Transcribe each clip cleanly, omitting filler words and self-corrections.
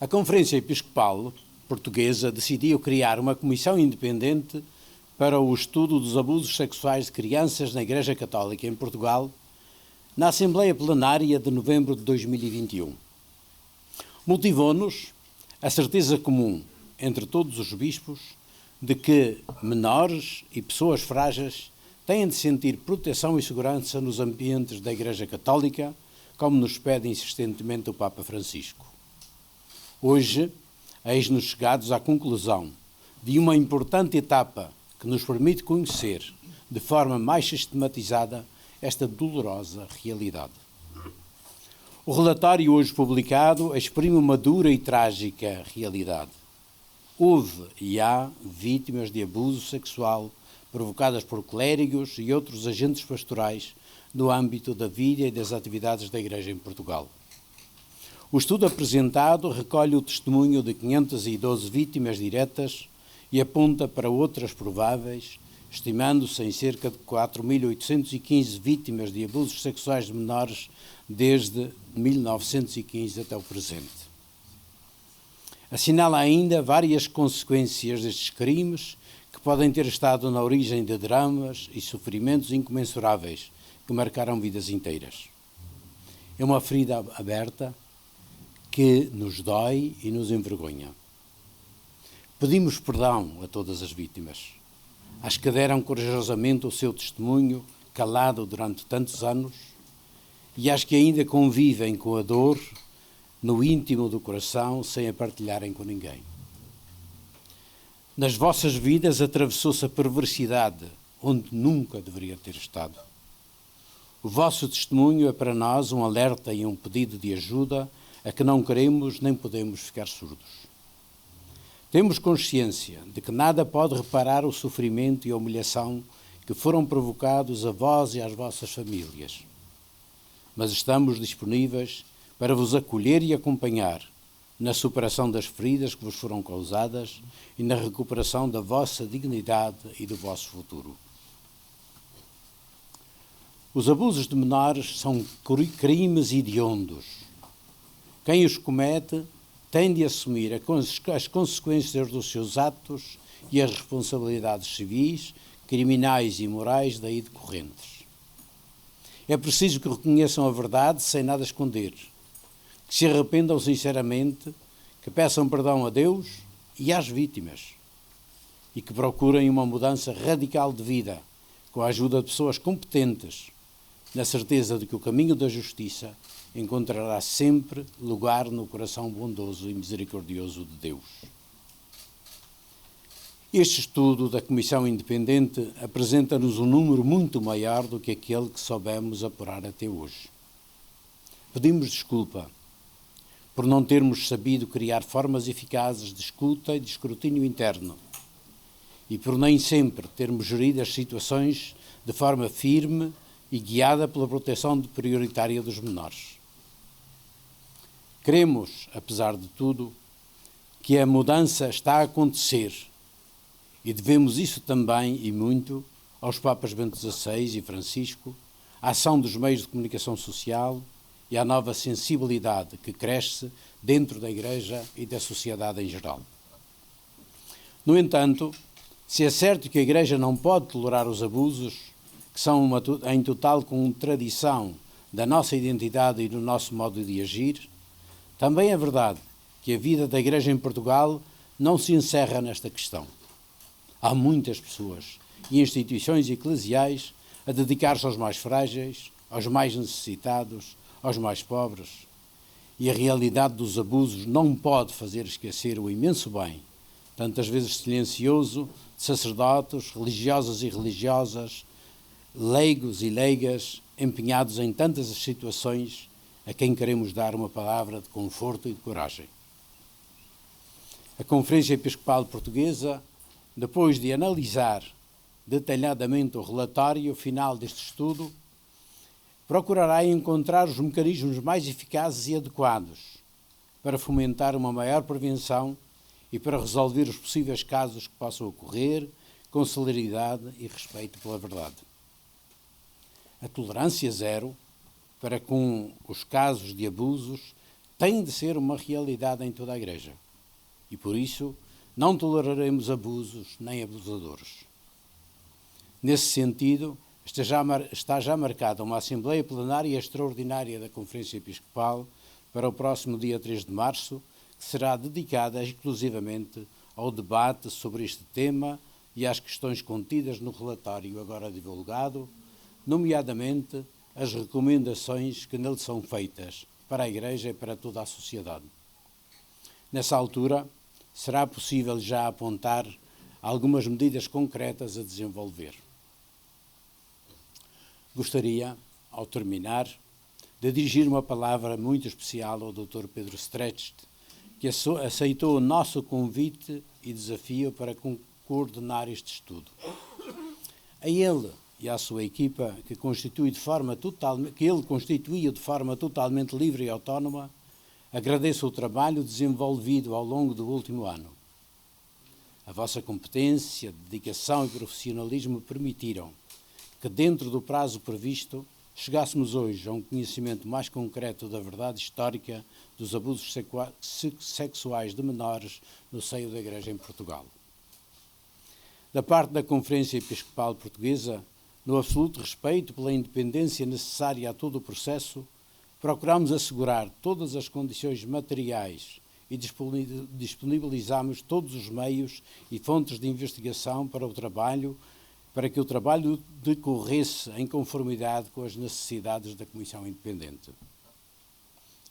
A Conferência Episcopal Portuguesa decidiu criar uma comissão independente para o estudo dos abusos sexuais de crianças na Igreja Católica em Portugal, na Assembleia Plenária de novembro de 2021. Motivou-nos a certeza comum entre todos os bispos de que menores e pessoas frágeis têm de sentir proteção e segurança nos ambientes da Igreja Católica, como nos pede insistentemente o Papa Francisco. Hoje, eis-nos chegados à conclusão de uma importante etapa que nos permite conhecer, de forma mais sistematizada, esta dolorosa realidade. O relatório hoje publicado exprime uma dura e trágica realidade. Houve e há vítimas de abuso sexual provocadas por clérigos e outros agentes pastorais no âmbito da vida e das atividades da Igreja em Portugal. O estudo apresentado recolhe o testemunho de 512 vítimas diretas e aponta para outras prováveis, estimando-se em cerca de 4.815 vítimas de abusos sexuais de menores desde 1915 até o presente. Assinala ainda várias consequências destes crimes que podem ter estado na origem de dramas e sofrimentos incomensuráveis que marcaram vidas inteiras. É uma ferida aberta que nos dói e nos envergonha. Pedimos perdão a todas as vítimas, às que deram corajosamente o seu testemunho, calado durante tantos anos, e às que ainda convivem com a dor no íntimo do coração, sem a partilharem com ninguém. Nas vossas vidas atravessou-se a perversidade, onde nunca deveria ter estado. O vosso testemunho é para nós um alerta e um pedido de ajuda a que não queremos nem podemos ficar surdos. Temos consciência de que nada pode reparar o sofrimento e a humilhação que foram provocados a vós e às vossas famílias. Mas estamos disponíveis para vos acolher e acompanhar na superação das feridas que vos foram causadas e na recuperação da vossa dignidade e do vosso futuro. Os abusos de menores são crimes hediondos. Quem os comete tem de assumir as consequências dos seus atos e as responsabilidades civis, criminais e morais daí decorrentes. É preciso que reconheçam a verdade sem nada esconder, que se arrependam sinceramente, que peçam perdão a Deus e às vítimas e que procurem uma mudança radical de vida com a ajuda de pessoas competentes, na certeza de que o caminho da justiça encontrará sempre lugar no coração bondoso e misericordioso de Deus. Este estudo da Comissão Independente apresenta-nos um número muito maior do que aquele que soubemos apurar até hoje. Pedimos desculpa por não termos sabido criar formas eficazes de escuta e de escrutínio interno e por nem sempre termos gerido as situações de forma firme e guiada pela proteção prioritária dos menores. Queremos, apesar de tudo, que a mudança está a acontecer e devemos isso também, e muito, aos Papas Bento XVI e Francisco, à ação dos meios de comunicação social e à nova sensibilidade que cresce dentro da Igreja e da sociedade em geral. No entanto, se é certo que a Igreja não pode tolerar os abusos, que são em total contradição da nossa identidade e do nosso modo de agir, também é verdade que a vida da Igreja em Portugal não se encerra nesta questão. Há muitas pessoas e instituições eclesiais a dedicar-se aos mais frágeis, aos mais necessitados, aos mais pobres. E a realidade dos abusos não pode fazer esquecer o imenso bem, tantas vezes silencioso, de sacerdotes, religiosos e religiosas, leigos e leigas, empenhados em tantas situações, a quem queremos dar uma palavra de conforto e de coragem. A Conferência Episcopal Portuguesa, depois de analisar detalhadamente o relatório final deste estudo, procurará encontrar os mecanismos mais eficazes e adequados para fomentar uma maior prevenção e para resolver os possíveis casos que possam ocorrer com celeridade e respeito pela verdade. A tolerância zero para com os casos de abusos tem de ser uma realidade em toda a Igreja. E por isso não toleraremos abusos nem abusadores. Nesse sentido, está já marcada uma Assembleia Plenária Extraordinária da Conferência Episcopal para o próximo dia 3 de março, que será dedicada exclusivamente ao debate sobre este tema e às questões contidas no relatório agora divulgado, nomeadamente as recomendações que nele são feitas para a Igreja e para toda a sociedade. Nessa altura, será possível já apontar algumas medidas concretas a desenvolver. Gostaria, ao terminar, de dirigir uma palavra muito especial ao Dr. Pedro Strecht, que aceitou o nosso convite e desafio para coordenar este estudo. A ele e à sua equipa, que ele constituía de forma totalmente livre e autónoma, agradeço o trabalho desenvolvido ao longo do último ano. A vossa competência, dedicação e profissionalismo permitiram que, dentro do prazo previsto, chegássemos hoje a um conhecimento mais concreto da verdade histórica dos abusos sexuais de menores no seio da Igreja em Portugal. Da parte da Conferência Episcopal Portuguesa, no absoluto respeito pela independência necessária a todo o processo, procuramos assegurar todas as condições materiais e disponibilizamos todos os meios e fontes de investigação para que o trabalho decorresse em conformidade com as necessidades da Comissão Independente.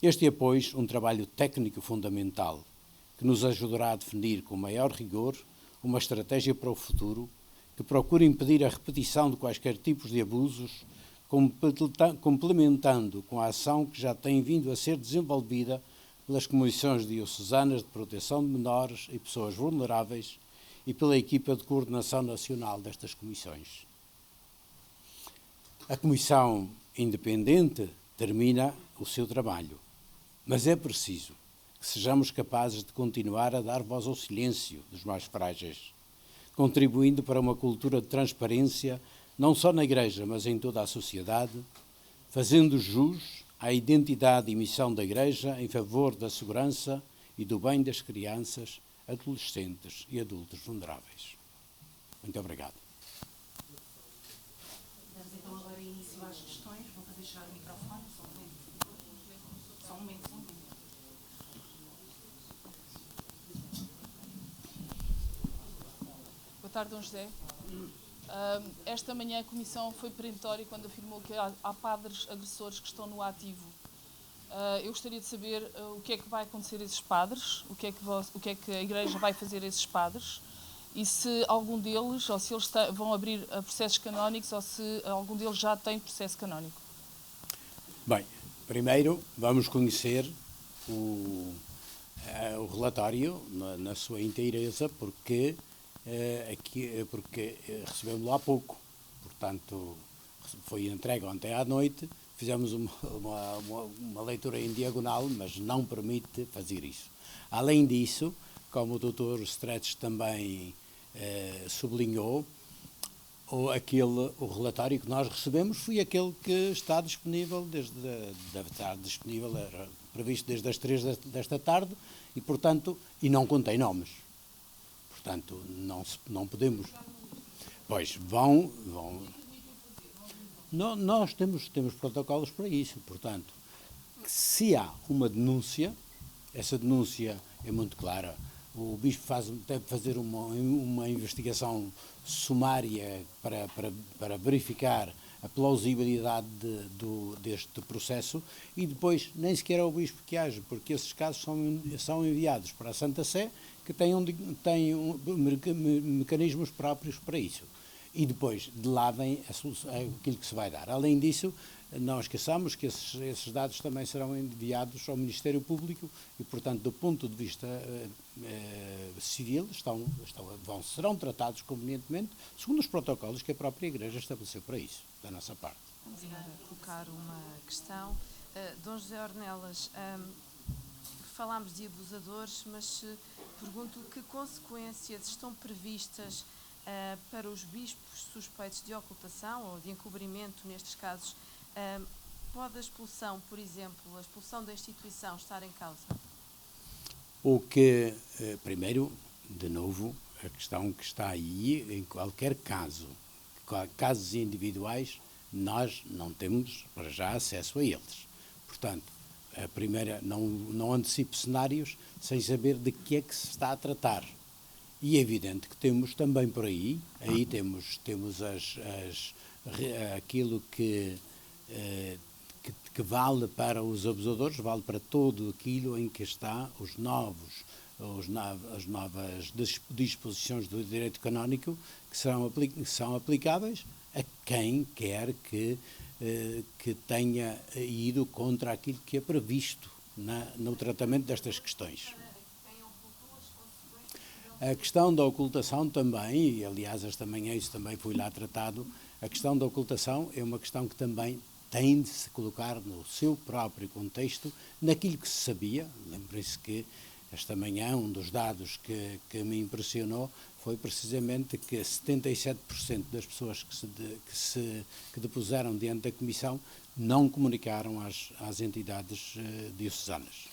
Este é, pois, um trabalho técnico fundamental que nos ajudará a definir com maior rigor uma estratégia para o futuro que procure impedir a repetição de quaisquer tipos de abusos, complementando com a ação que já tem vindo a ser desenvolvida pelas Comissões Diocesanas de Proteção de Menores e Pessoas Vulneráveis e pela equipa de coordenação nacional destas comissões. A Comissão Independente termina o seu trabalho, mas é preciso que sejamos capazes de continuar a dar voz ao silêncio dos mais frágeis, contribuindo para uma cultura de transparência não só na Igreja, mas em toda a sociedade, fazendo jus à identidade e missão da Igreja em favor da segurança e do bem das crianças, adolescentes e adultos vulneráveis. Muito obrigado. Damos então agora início às questões. Vou fazer chegar o microfone. Só um momento. Boa tarde, Dom José. Esta manhã a Comissão foi perentória quando afirmou que há padres agressores que estão no ativo. Eu gostaria de saber o que é que vai acontecer a esses padres, o que é que a Igreja vai fazer a esses padres, e se algum deles, ou se eles vão abrir processos canónicos, ou se algum deles já tem processo canónico. Bem, primeiro vamos conhecer o relatório na sua inteireza, porque recebemos-lo há pouco. Portanto, foi entregue ontem à noite. Fizemos uma leitura em diagonal, mas não permite fazer isso. Além disso, como o Dr. Strecht também sublinhou, o relatório que nós recebemos foi aquele que está disponível, deve estar disponível, era previsto desde as 3 desta tarde, e, portanto, não contém nomes. Portanto, não podemos... Pois, vão nós temos protocolos para isso, portanto, se há uma denúncia, essa denúncia é muito clara. O Bispo deve fazer uma investigação sumária para verificar a plausibilidade deste processo e depois nem sequer é o Bispo que age, porque esses casos são enviados para a Santa Sé, que tem mecanismos próprios para isso. E depois de lá vem aquilo que se vai dar. Além disso, não esqueçamos que esses dados também serão enviados ao Ministério Público e, portanto, do ponto de vista civil, serão tratados convenientemente, segundo os protocolos que a própria Igreja estabeleceu para isso, da nossa parte. Vamos colocar uma questão. Dom José Ornelas, falámos de abusadores, mas pergunto que consequências estão previstas para os bispos suspeitos de ocultação ou de encobrimento, nestes casos, pode a expulsão, por exemplo, a expulsão da instituição estar em causa? O que, primeiro, de novo, a questão que está aí, em qualquer caso, casos individuais, nós não temos, para já, acesso a eles. Portanto, a primeira, não antecipo cenários sem saber de que é que se está a tratar. E é evidente que temos também por aí temos aquilo que vale para os abusadores, vale para todo aquilo em que está as novas disposições do direito canónico que são aplicáveis a quem quer que tenha ido contra aquilo que é previsto no tratamento destas questões. A questão da ocultação também, e aliás esta manhã isso também foi lá tratado, a questão da ocultação é uma questão que também tem de se colocar no seu próprio contexto, naquilo que se sabia. Lembrem-se que esta manhã um dos dados que me impressionou foi precisamente que 77% das pessoas que depuseram diante da Comissão não comunicaram às entidades diocesanas.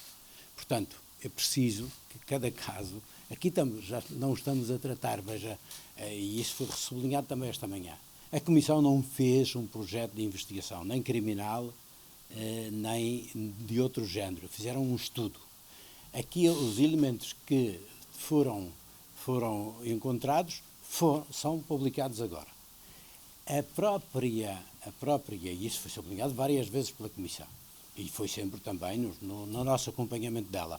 Portanto, é preciso que cada caso, aqui já não estamos a tratar, veja, e isso foi sublinhado também esta manhã, a Comissão não fez um projeto de investigação, nem criminal, nem de outro género, fizeram um estudo. Aqui os elementos que foram encontrados são publicados agora. A própria, e isso foi sublinhado várias vezes pela Comissão, e foi sempre também no nosso acompanhamento dela.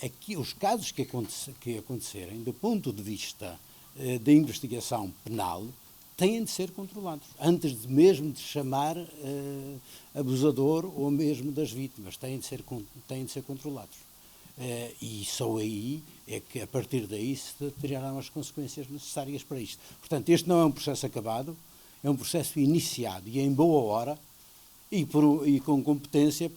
Aqui, os casos que acontecerem, do ponto de vista da investigação penal, têm de ser controlados, antes mesmo de chamar abusador ou mesmo das vítimas, têm de ser controlados. E só aí é que, a partir daí, se tirarão as consequências necessárias para isto. Portanto, este não é um processo acabado, é um processo iniciado e em boa hora e com competência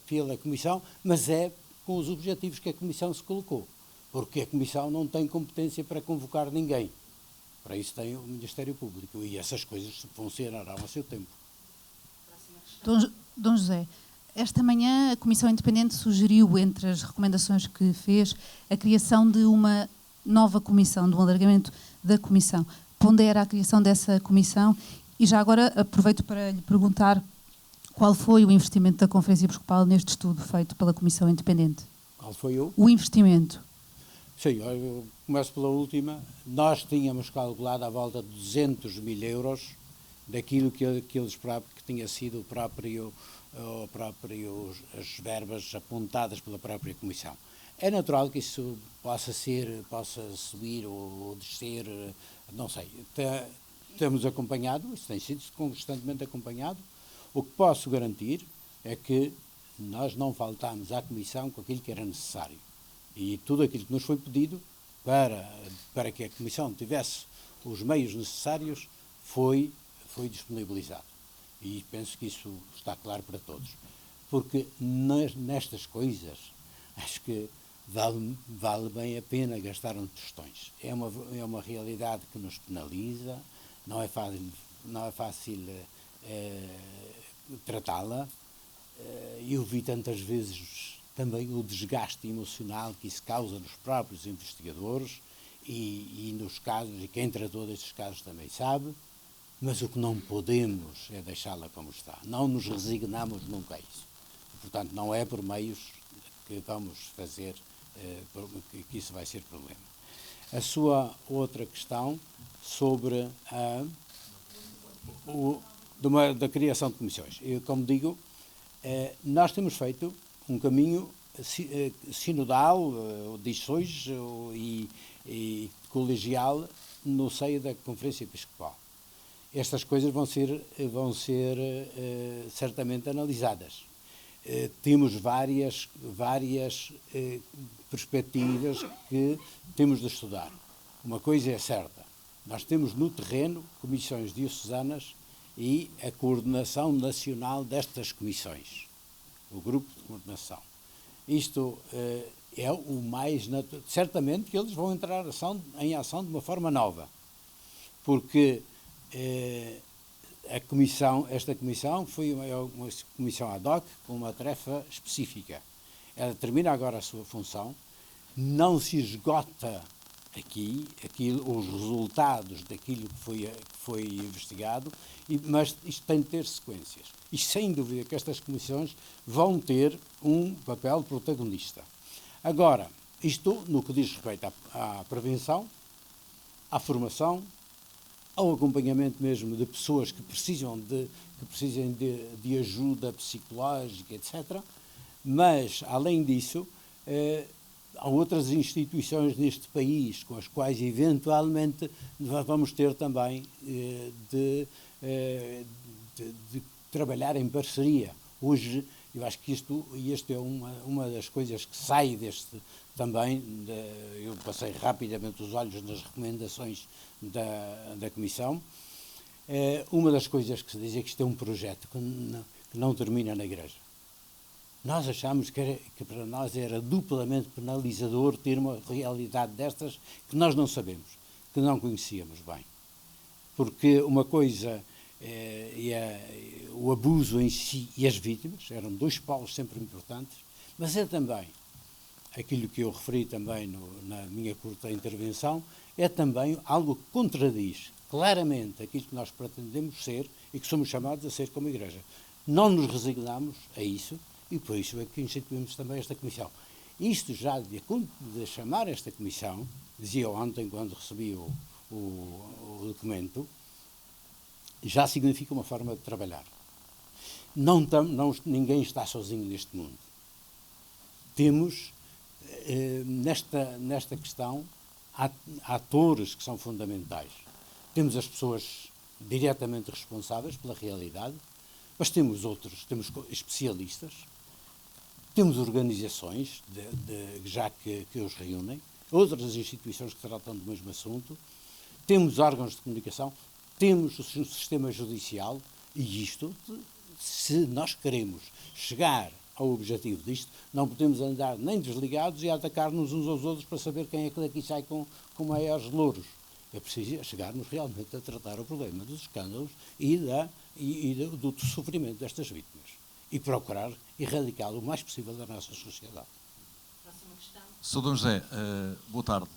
pela Comissão, mas é com os objetivos que a Comissão se colocou, porque a Comissão não tem competência para convocar ninguém. Para isso tem o Ministério Público e essas coisas funcionarão a seu tempo. Dom José, esta manhã a Comissão Independente sugeriu, entre as recomendações que fez, a criação de uma nova comissão, de um alargamento da comissão. Pondera a criação dessa comissão e já agora aproveito para lhe perguntar qual foi o investimento da Conferência Episcopal neste estudo feito pela Comissão Independente? Qual foi o investimento? Sim, eu começo pela última. Nós tínhamos calculado à volta de 200 mil euros daquilo que eles próprios, que tinha sido as verbas apontadas pela própria Comissão. É natural que isso possa subir ou descer, não sei. Temos acompanhado, isso tem sido constantemente acompanhado. O que posso garantir é que nós não faltámos à Comissão com aquilo que era necessário. E tudo aquilo que nos foi pedido para que a Comissão tivesse os meios necessários foi disponibilizado. E penso que isso está claro para todos. Porque nestas coisas, acho que vale bem a pena gastar tostões. É uma realidade que nos penaliza, não é fácil tratá-la. Eu vi tantas vezes também o desgaste emocional que isso causa nos próprios investigadores e nos casos, e quem tratou destes casos também sabe, mas o que não podemos é deixá-la como está. Não nos resignamos nunca a isso. Portanto, não é por meios que vamos fazer que isso vai ser problema. A sua outra questão sobre da criação de comissões. Eu, como digo, nós temos feito um caminho sinodal, diz-hoje, e colegial no seio da Conferência Episcopal. Estas coisas vão ser certamente analisadas. Temos várias perspectivas que temos de estudar. Uma coisa é certa, nós temos no terreno comissões diocesanas e a coordenação nacional destas comissões, o grupo de coordenação. Isto é o mais natural. Certamente que eles vão entrar em ação de uma forma nova, porque esta comissão foi uma comissão ad hoc com uma tarefa específica. Ela termina agora a sua função, não se esgota aqui os resultados daquilo que foi investigado, mas isto tem de ter sequências. E sem dúvida que estas comissões vão ter um papel protagonista. Agora, isto no que diz respeito à prevenção, à formação, ao acompanhamento mesmo de pessoas que precisem de ajuda psicológica, etc. Mas, além disso, há outras instituições neste país com as quais, eventualmente, vamos ter também de trabalhar em parceria. Hoje, eu acho que isto é uma das coisas que sai deste também, eu passei rapidamente os olhos nas recomendações da Comissão. Uma das coisas que se diz é que isto é um projeto que não termina na Igreja. Nós achámos que para nós era duplamente penalizador ter uma realidade destas que nós não sabemos, que não conhecíamos bem. Porque uma coisa é o abuso em si e as vítimas, eram dois polos sempre importantes, mas é também aquilo que eu referi também na minha curta intervenção, é também algo que contradiz claramente aquilo que nós pretendemos ser e que somos chamados a ser como Igreja. Não nos resignamos a isso e por isso é que instituímos também esta comissão. Isto já de chamar esta comissão, dizia ontem quando recebi o documento, já significa uma forma de trabalhar. Ninguém está sozinho neste mundo. Temos nesta questão atores que são fundamentais. Temos as pessoas diretamente responsáveis pela realidade, mas temos outros, temos especialistas, temos organizações já que os reúnem, outras instituições que tratam do mesmo assunto, temos órgãos de comunicação, temos o sistema judicial e isto, se nós queremos chegar ao objetivo disto, não podemos andar nem desligados e atacar-nos uns aos outros para saber quem é que daqui sai com maiores louros. É preciso chegarmos realmente a tratar o problema dos escândalos e do sofrimento destas vítimas e procurar erradicá-lo o mais possível da nossa sociedade. Próxima questão. Sr. D. José, boa tarde.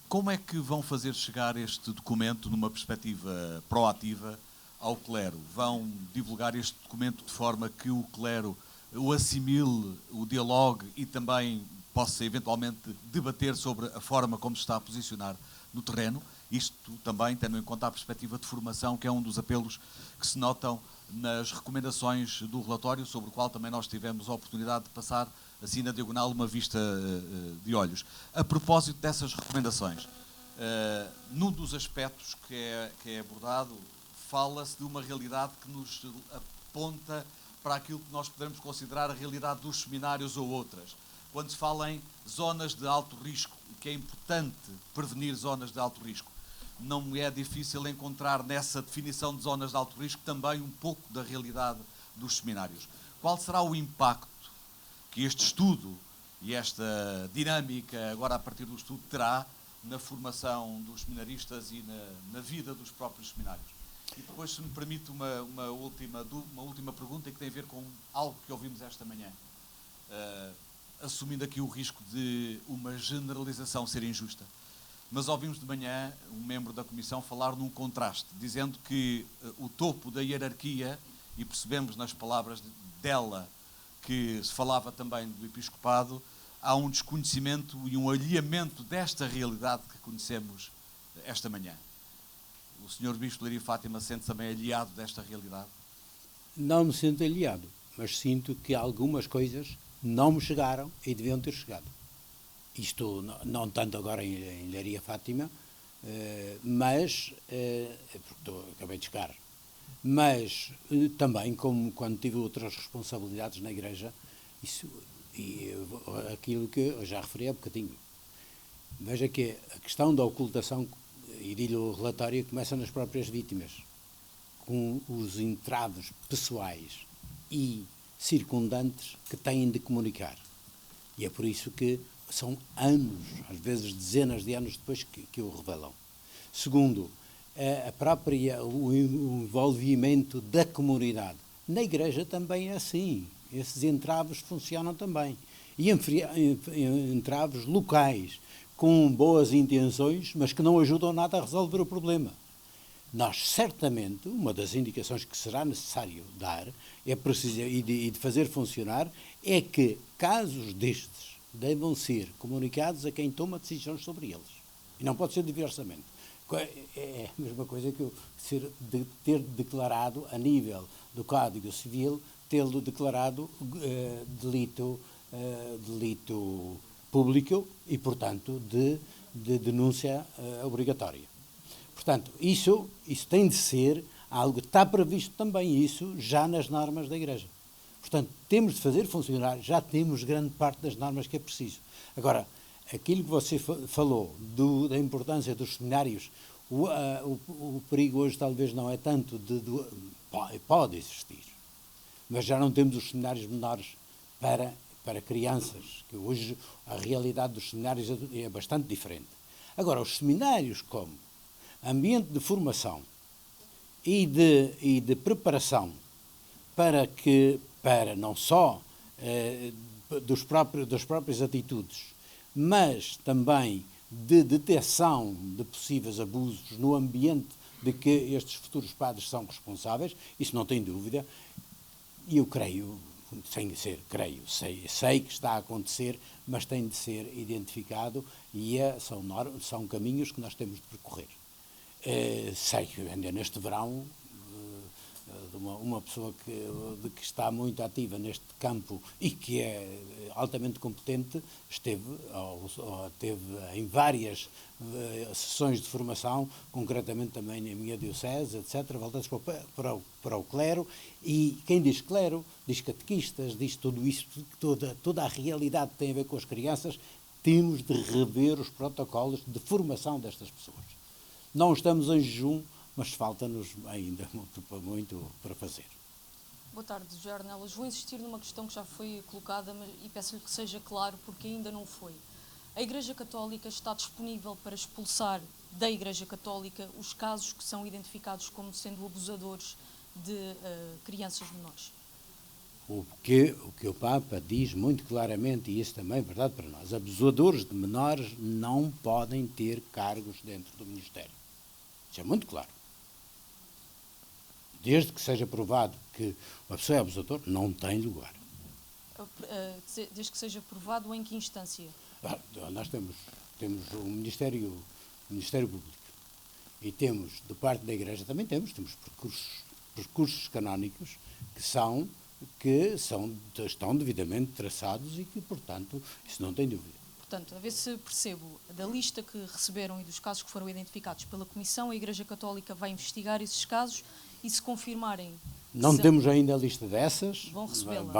Como é que vão fazer chegar este documento numa perspectiva proativa ao clero? Vão divulgar este documento de forma que o clero o assimile, o dialogue e também possa eventualmente debater sobre a forma como se está a posicionar no terreno? Isto também tendo em conta a perspectiva de formação, que é um dos apelos que se notam nas recomendações do relatório, sobre o qual também nós tivemos a oportunidade de passar assim na diagonal uma vista de olhos. A propósito dessas recomendações, num dos aspectos que é abordado, fala-se de uma realidade que nos aponta para aquilo que nós podemos considerar a realidade dos seminários ou outras. Quando se fala em zonas de alto risco, e que é importante prevenir zonas de alto risco, não me é difícil encontrar nessa definição de zonas de alto risco também um pouco da realidade dos seminários. Qual será o impacto que este estudo e esta dinâmica, agora a partir do estudo, terá na formação dos seminaristas e na vida dos próprios seminários? E depois, se me permite, uma última pergunta que tem a ver com algo que ouvimos esta manhã, assumindo aqui o risco de uma generalização ser injusta. Mas ouvimos de manhã um membro da Comissão falar num contraste, dizendo que o topo da hierarquia, e percebemos nas palavras dela que se falava também do episcopado, há um desconhecimento e um alheamento desta realidade que conhecemos esta manhã. O Sr. Bispo de Leiria e Fátima sente-se também aliado desta realidade? Não me sinto aliado, mas sinto que algumas coisas não me chegaram e deviam ter chegado. Isto não tanto agora em Leiria Fátima, mas porque acabei de chegar. Mas também, como quando tive outras responsabilidades na Igreja, isso e aquilo que eu já referi há bocadinho. Veja que a questão da ocultação, e digo o relatório, começa nas próprias vítimas, com os entraves pessoais e circundantes que têm de comunicar. E é por isso que são anos, às vezes dezenas de anos depois que o revelam. Segundo, o envolvimento da comunidade. Na Igreja também é assim. Esses entraves funcionam também. E entraves locais, com boas intenções, mas que não ajudam nada a resolver o problema. Nós, certamente, uma das indicações que será necessário dar e de fazer funcionar é que casos destes devam ser comunicados a quem toma decisões sobre eles. E não pode ser diversamente. É a mesma coisa que eu ter declarado, a nível do Código Civil, tê-lo declarado delito público e, portanto, de denúncia obrigatória. Portanto, isso tem de ser algo, está previsto também isso já nas normas da Igreja. Portanto, temos de fazer funcionar, já temos grande parte das normas que é preciso. Agora, aquilo que você falou da importância dos seminários, o perigo hoje talvez não é tanto pode existir, mas já não temos os seminários menores para crianças, que hoje a realidade dos seminários é bastante diferente. Agora, os seminários como ambiente de formação e de preparação para não só das próprias atitudes, mas também de detecção de possíveis abusos no ambiente de que estes futuros padres são responsáveis, isso não tem dúvida, e eu creio, sei que está a acontecer, mas tem de ser identificado e são caminhos que nós temos de percorrer. Sei que ainda neste verão, uma pessoa que está muito ativa neste campo e que é altamente competente, esteve em várias sessões de formação, concretamente também na minha diocese, etc., voltadas para o clero, e quem diz clero, diz catequistas, diz tudo isso, toda a realidade que tem a ver com as crianças. Temos de rever os protocolos de formação destas pessoas. Não estamos em jejum, mas falta-nos ainda muito para fazer. Boa tarde, José Ornelas. Vou insistir numa questão que já foi colocada e peço-lhe que seja claro, porque ainda não foi. A Igreja Católica está disponível para expulsar da Igreja Católica os casos que são identificados como sendo abusadores de crianças menores? O que o Papa diz muito claramente, e isso também é verdade para nós, abusadores de menores não podem ter cargos dentro do Ministério. Isso é muito claro. Desde que seja provado que uma pessoa é abusador, não tem lugar. Desde que seja provado, em que instância? Nós temos o Ministério Público e temos, de parte da Igreja, também temos percursos canónicos que estão devidamente traçados e que, portanto, isso não tem dúvida. Portanto, a ver se percebo, da lista que receberam e dos casos que foram identificados pela Comissão, a Igreja Católica vai investigar esses casos e, se confirmarem... Não temos ainda a lista dessas. Vão recebê-la.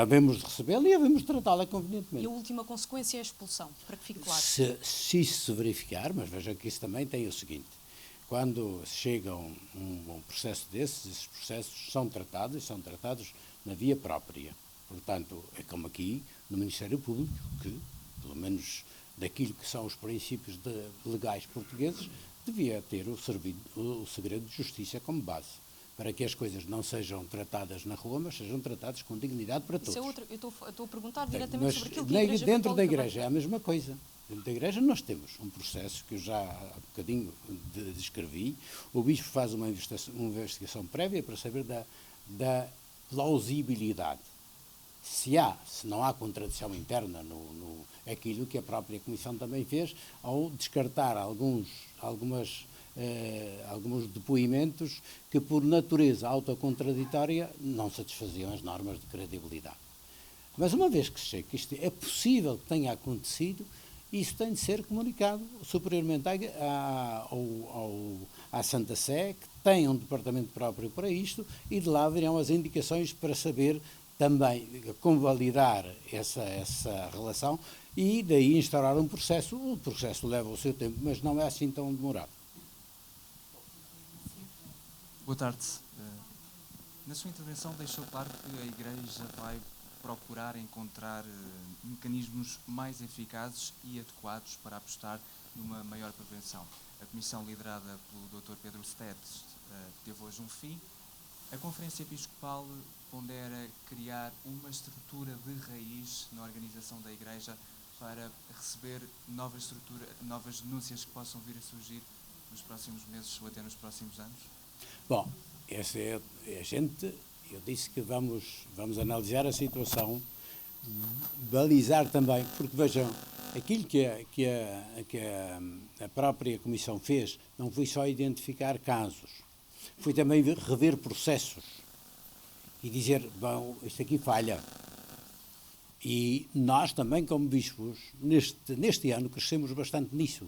Havemos de recebê-la e havemos de tratá-la convenientemente. E a última consequência é a expulsão, para que fique claro. Se isso se verificar, mas veja que isso também tem o seguinte: quando chega um processo desses, esses processos são tratados na via própria. Portanto, é como aqui no Ministério Público, que, pelo menos daquilo que são os princípios legais portugueses, devia ter o segredo de justiça como base, para que as coisas não sejam tratadas na rua, mas sejam tratadas com dignidade para todos. Eu estou a perguntar diretamente sobre aquilo que a Igreja dentro da Católica Igreja é a mesma coisa. Dentro da Igreja nós temos um processo que eu já há bocadinho descrevi. O Bispo faz uma investigação prévia para saber da plausibilidade. Se não há contradição interna aquilo que a própria Comissão também fez ao descartar alguns depoimentos que, por natureza autocontraditória, não satisfaziam as normas de credibilidade. Mas uma vez que se chega que isto é possível que tenha acontecido, isso tem de ser comunicado superiormente à Santa Sé, que tem um departamento próprio para isto, e de lá virão as indicações para saber também convalidar essa relação e daí instaurar um processo. O processo leva o seu tempo, mas não é assim tão demorado. Boa tarde. Na sua intervenção deixou claro que a Igreja vai procurar encontrar mecanismos mais eficazes e adequados para apostar numa maior prevenção. A comissão liderada pelo Dr. Pedro Stetes teve hoje um fim. A Conferência Episcopal pondera criar uma estrutura de raiz na organização da Igreja para receber novas denúncias que possam vir a surgir nos próximos meses ou até nos próximos anos? Bom, essa é a gente, eu disse que vamos analisar a situação, balizar também, porque vejam, aquilo que a própria Comissão fez não foi só identificar casos, foi também rever processos e dizer, bom, isto aqui falha. E nós também, como bispos, neste ano crescemos bastante nisso.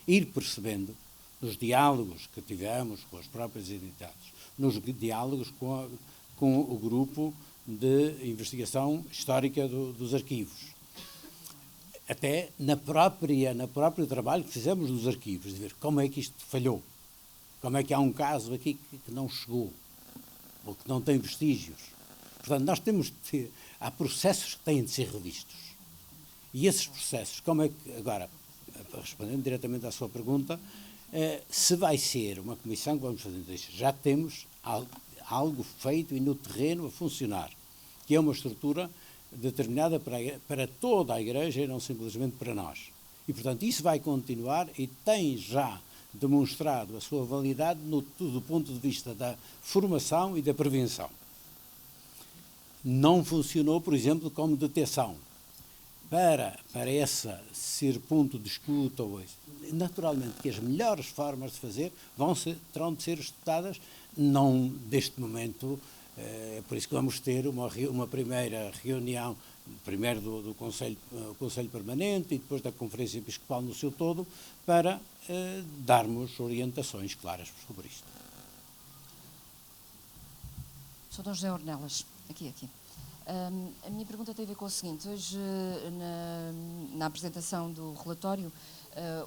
Ir percebendo, nos diálogos que tivemos com as próprias entidades, nos diálogos com o grupo de investigação histórica dos arquivos, até no próprio trabalho que fizemos nos arquivos, de ver como é que isto falhou, como é que há um caso aqui que não chegou, ou que não tem vestígios. Portanto, nós há processos que têm de ser revistos. E esses processos, como é que, agora, respondendo diretamente à sua pergunta, se vai ser uma comissão que vamos fazer, já temos algo feito e no terreno a funcionar, que é uma estrutura determinada para toda a Igreja e não simplesmente para nós. E, portanto, isso vai continuar e tem já demonstrado a sua validade do ponto de vista da formação e da prevenção. Não funcionou, por exemplo, como detecção. Para essa ser ponto de escuta, naturalmente que as melhores formas de fazer terão de ser estudadas, não deste momento, por isso que vamos ter uma primeira reunião, primeiro do Conselho Permanente e depois da Conferência Episcopal no seu todo, para darmos orientações claras sobre isto. Sou Dom José Ornelas, aqui. A minha pergunta tem a ver com o seguinte: hoje, na apresentação do relatório,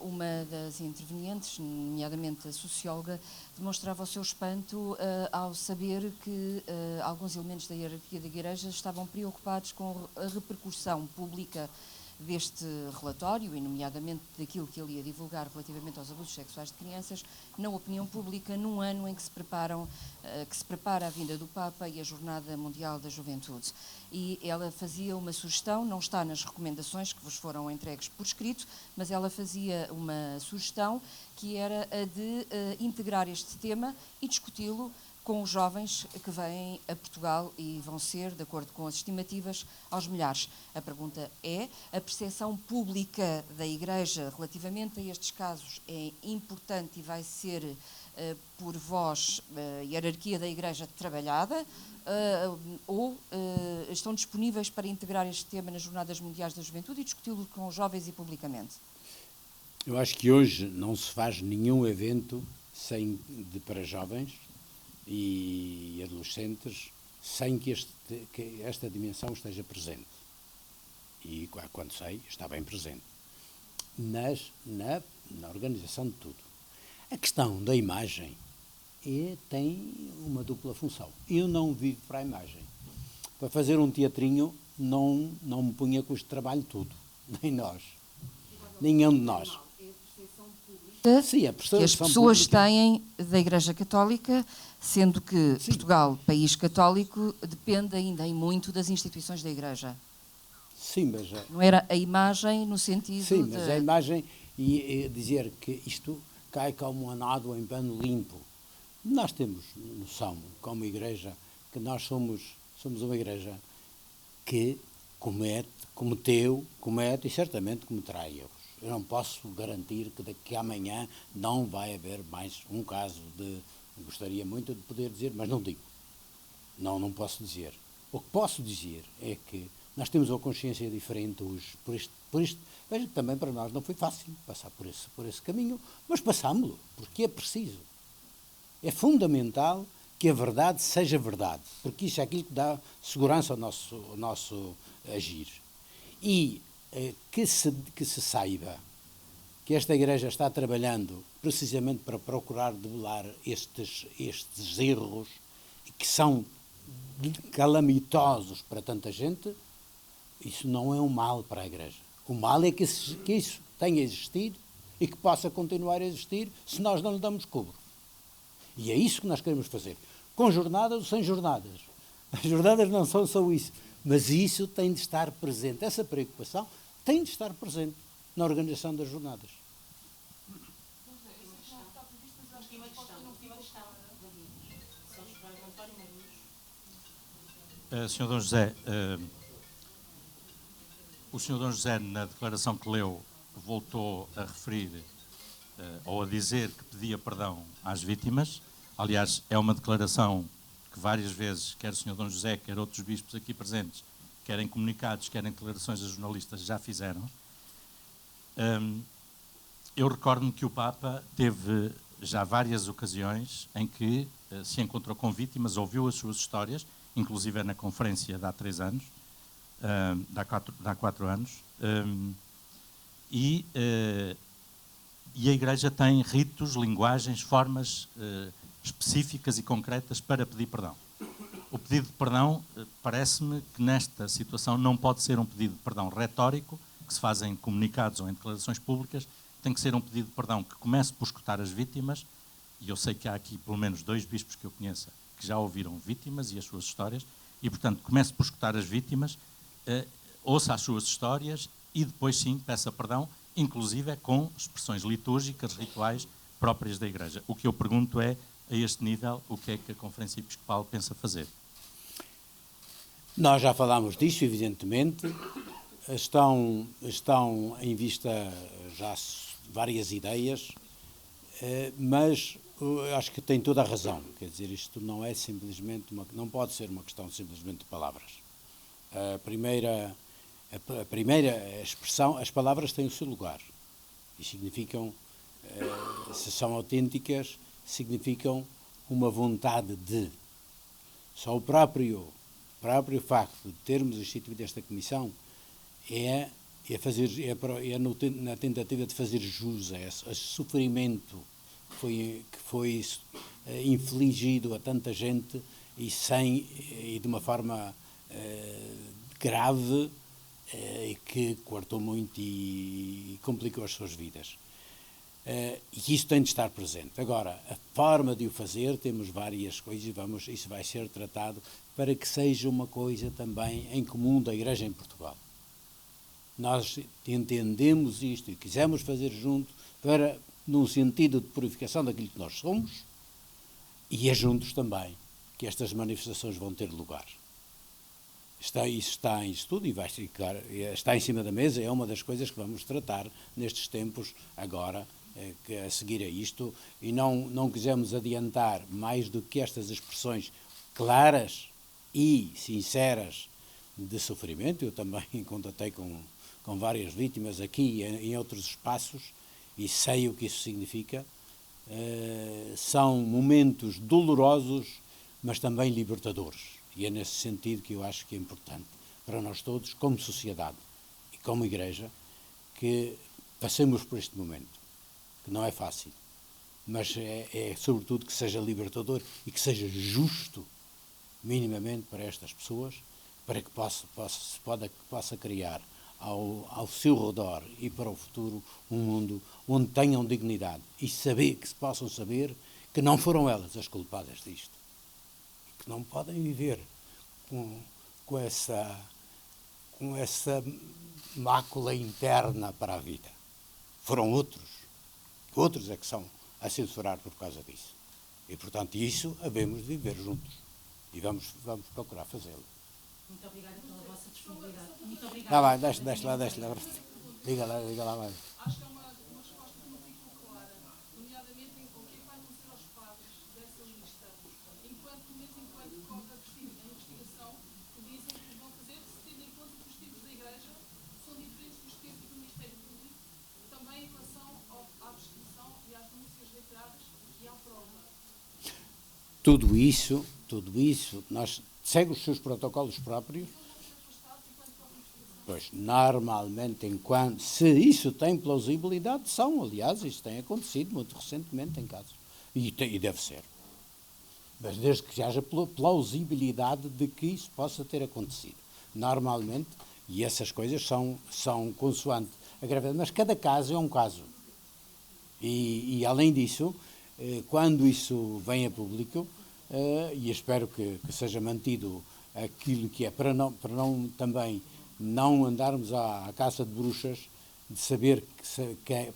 uma das intervenientes, nomeadamente a socióloga, demonstrava o seu espanto ao saber que alguns elementos da hierarquia da Igreja estavam preocupados com a repercussão pública deste relatório, e nomeadamente daquilo que ele ia divulgar relativamente aos abusos sexuais de crianças, na opinião pública, num ano em que se prepara a vinda do Papa e a Jornada Mundial da Juventude. E ela fazia uma sugestão, não está nas recomendações que vos foram entregues por escrito, mas ela fazia uma sugestão que era a de integrar este tema e discuti-lo com os jovens que vêm a Portugal e vão ser, de acordo com as estimativas, aos milhares. A pergunta é: a percepção pública da Igreja relativamente a estes casos é importante e vai ser por vós, a hierarquia da Igreja, trabalhada, ou estão disponíveis para integrar este tema nas Jornadas Mundiais da Juventude e discuti-lo com os jovens e publicamente? Eu acho que hoje não se faz nenhum evento para jovens e adolescentes sem que esta dimensão esteja presente. E, quando sei, está bem presente. Na organização de tudo. A questão da imagem tem uma dupla função. Eu não vivo para a imagem. Para fazer um teatrinho, não me punha com este trabalho todo. Nem nós. Nenhum de nós. Sim, que as pessoas têm da Igreja Católica, sendo que sim, Portugal, país católico, depende ainda em muito das instituições da Igreja. Sim, mas... Não era a imagem no sentido sim, mas a imagem e dizer que isto cai como um anado em pano limpo. Nós temos noção, como Igreja, que nós somos uma Igreja que comete e certamente cometerá erros. Eu não posso garantir que daqui a amanhã não vai haver mais um caso gostaria muito de poder dizer, mas não digo. Não posso dizer. O que posso dizer é que nós temos uma consciência diferente hoje. Por isto, veja que também para nós não foi fácil passar por esse caminho, mas passámos-lo, porque é preciso. É fundamental que a verdade seja verdade, porque isso é aquilo que dá segurança ao nosso agir. E que se saiba que esta Igreja está trabalhando precisamente para procurar debelar estes erros que são calamitosos para tanta gente. Isso não é um mal para a Igreja. O mal é que isso tenha existido e que possa continuar a existir se nós não lhe damos cobro. E é isso que nós queremos fazer. Com jornadas ou sem jornadas. As jornadas não são só isso. Mas isso tem de estar presente. Essa preocupação tem de estar presente na organização das jornadas. Sr. Dom José, o Sr. Dom José, na declaração que leu, voltou a referir ou a dizer que pedia perdão às vítimas. Aliás, é uma declaração que várias vezes, quer o Sr. Dom José, quer outros bispos aqui presentes, quer em comunicados, quer em declarações a jornalistas, já fizeram. Eu recordo-me que o Papa teve já várias ocasiões em que se encontrou com vítimas, ouviu as suas histórias, inclusive na conferência de há 3 anos, de há 4 anos, e a Igreja tem ritos, linguagens, formas específicas e concretas para pedir perdão. O pedido de perdão, parece-me que nesta situação não pode ser um pedido de perdão retórico, que se faz em comunicados ou em declarações públicas, tem que ser um pedido de perdão que comece por escutar as vítimas, e eu sei que há aqui pelo menos 2 bispos que eu conheça que já ouviram vítimas e as suas histórias, e portanto comece por escutar as vítimas, ouça as suas histórias e depois sim peça perdão, inclusive com expressões litúrgicas, rituais próprias da Igreja. O que eu pergunto é, a este nível, o que é que a Conferência Episcopal pensa fazer? Nós já falámos disso, evidentemente. Estão em vista já várias ideias, mas acho que tem toda a razão. Quer dizer, isto não é simplesmente não pode ser uma questão simplesmente de palavras. A primeira expressão, as palavras têm o seu lugar e significam, se são autênticas, significam uma vontade de. Só o próprio facto de termos instituído esta comissão é na tentativa de fazer jus a esse sofrimento que foi infligido a tanta gente e de uma forma grave e que coartou muito e complicou as suas vidas. E isso tem de estar presente. Agora, a forma de o fazer, temos várias coisas e isso vai ser tratado para que seja uma coisa também em comum da Igreja em Portugal. Nós entendemos isto e quisemos fazer junto num sentido de purificação daquilo que nós somos, e é juntos também que estas manifestações vão ter lugar. Isso está em estudo e vai ficar, está em cima da mesa, é uma das coisas que vamos tratar nestes tempos agora, a seguir a isto, e não quisemos adiantar mais do que estas expressões claras e sinceras de sofrimento. Eu também contatei com várias vítimas aqui e em outros espaços, e sei o que isso significa. São momentos dolorosos, mas também libertadores. E é nesse sentido que eu acho que é importante para nós todos, como sociedade e como Igreja, que passemos por este momento, que não é fácil, mas é sobretudo que seja libertador e que seja justo, minimamente, para estas pessoas, para que possa criar ao seu redor e para o futuro um mundo onde tenham dignidade e que se possam saber que não foram elas as culpadas disto, e que não podem viver com essa mácula interna para a vida. Foram outros é que são a censurar por causa disso, e portanto isso havemos de viver juntos e vamos procurar fazê-lo. Muito obrigada pela vossa disponibilidade. Muito obrigada. Tá bem, deixa lá. Diga lá, vai. Acho que é uma resposta que não ficou clara, nomeadamente o que vai acontecer aos padres dessa lista, enquanto corre a investigação, que dizem que vão fazer, se tendo em conta que os tipos da Igreja são diferentes dos tipos do Ministério Público, também em relação à prescrição e às denúncias reiteradas e à prova. Tudo isso, nós segue os seus protocolos próprios. Pois, normalmente, se isso tem plausibilidade, aliás, isso tem acontecido muito recentemente em casos, e deve ser. Mas desde que haja plausibilidade de que isso possa ter acontecido. Normalmente, e essas coisas são consoante a gravidade, mas cada caso é um caso. E além disso, quando isso vem a público, e espero que seja mantido aquilo que é, para não também não andarmos à caça de bruxas, de saber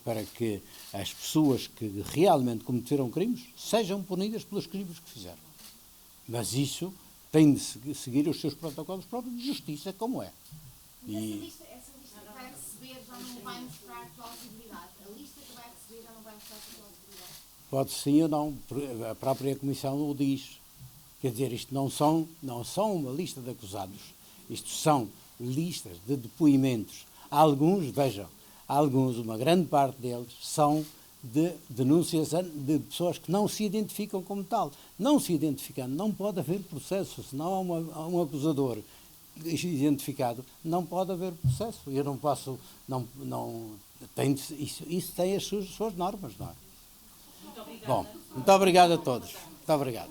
para que as pessoas que realmente cometeram crimes sejam punidas pelos crimes que fizeram. Mas isso tem de seguir os seus protocolos próprios de justiça, como é. Essa lista que vai receber já não vai mostrar plausibilidade. A lista que vai receber já não vai mostrar plausibilidade. Pode sim ou não, a própria Comissão o diz. Quer dizer, isto não são uma lista de acusados, isto são listas de depoimentos. Alguns, vejam, uma grande parte deles são de denúncias de pessoas que não se identificam como tal. Não se identificando, não pode haver processo. Se não há um acusador identificado, não pode haver processo. Eu não posso, isso tem as suas normas, não é? Bom, muito obrigado a todos. Muito obrigado.